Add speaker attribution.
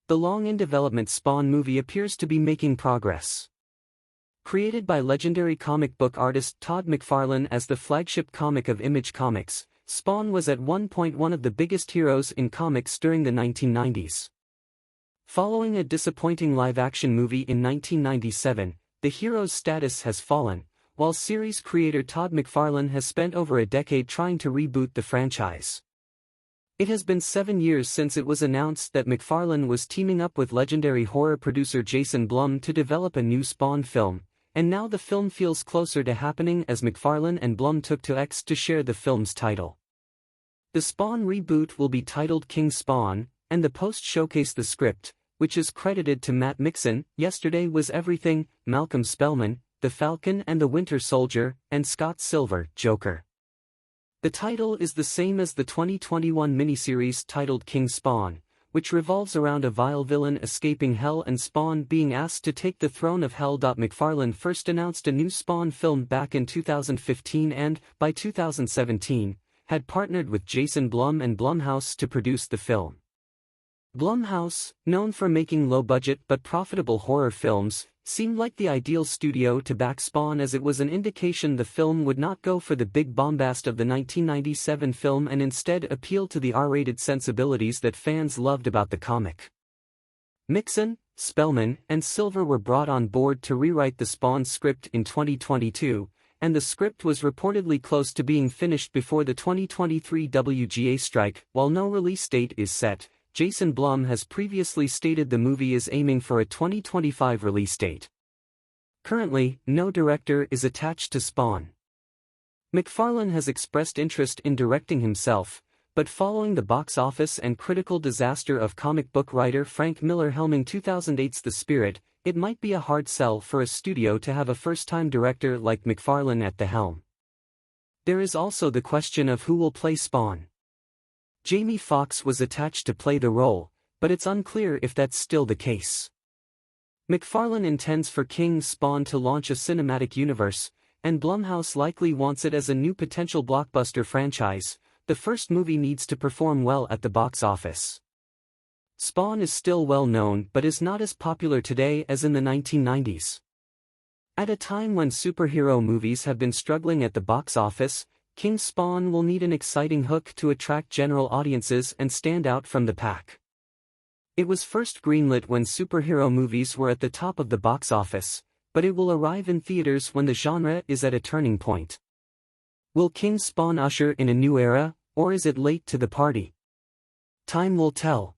Speaker 1: The long-in-development Spawn movie appears to be making progress. Created by legendary comic book artist Todd McFarlane as the flagship comic of Image Comics, Spawn was at one point one of the biggest heroes in comics during the 1990s. Following a disappointing live-action movie in 1997, the hero's status has fallen, while series creator Todd McFarlane has spent over a decade trying to reboot the franchise. It has been 7 years since it was announced that McFarlane was teaming up with legendary horror producer Jason Blum to develop a new Spawn film, and now the film feels closer to happening as McFarlane and Blum took to X to share the film's title. The Spawn reboot will be titled King Spawn, and the post showcased the script, which is credited to Matt Mixon, Yesterday Was Everything, Malcolm Spellman, The Falcon and the Winter Soldier, and Scott Silver, Joker. The title is the same as the 2021 miniseries titled King Spawn, which revolves around a vile villain escaping Hell and Spawn being asked to take the throne of Hell. McFarlane first announced a new Spawn film back in 2015 and, by 2017, had partnered with Jason Blum and Blumhouse to produce the film. Blumhouse, known for making low-budget but profitable horror films, seemed like the ideal studio to back Spawn, as it was an indication the film would not go for the big bombast of the 1997 film and instead appeal to the R-rated sensibilities that fans loved about the comic. Mixon, Spellman, and Silver were brought on board to rewrite the Spawn script in 2022, and the script was reportedly close to being finished before the 2023 WGA strike. While no release date is set, Jason Blum has previously stated the movie is aiming for a 2025 release date. Currently, no director is attached to Spawn. McFarlane has expressed interest in directing himself, but following the box office and critical disaster of comic book writer Frank Miller helming 2008's The Spirit, it might be a hard sell for a studio to have a first-time director like McFarlane at the helm. There is also the question of who will play Spawn. Jamie Foxx was attached to play the role, but it's unclear if that's still the case. McFarlane intends for King Spawn to launch a cinematic universe, and Blumhouse likely wants it as a new potential blockbuster franchise. The first movie needs to perform well at the box office. Spawn is still well known but is not as popular today as in the 1990s. At a time when superhero movies have been struggling at the box office, King Spawn will need an exciting hook to attract general audiences and stand out from the pack. It was first greenlit when superhero movies were at the top of the box office, but it will arrive in theaters when the genre is at a turning point. Will King Spawn usher in a new era, or is it late to the party? Time will tell.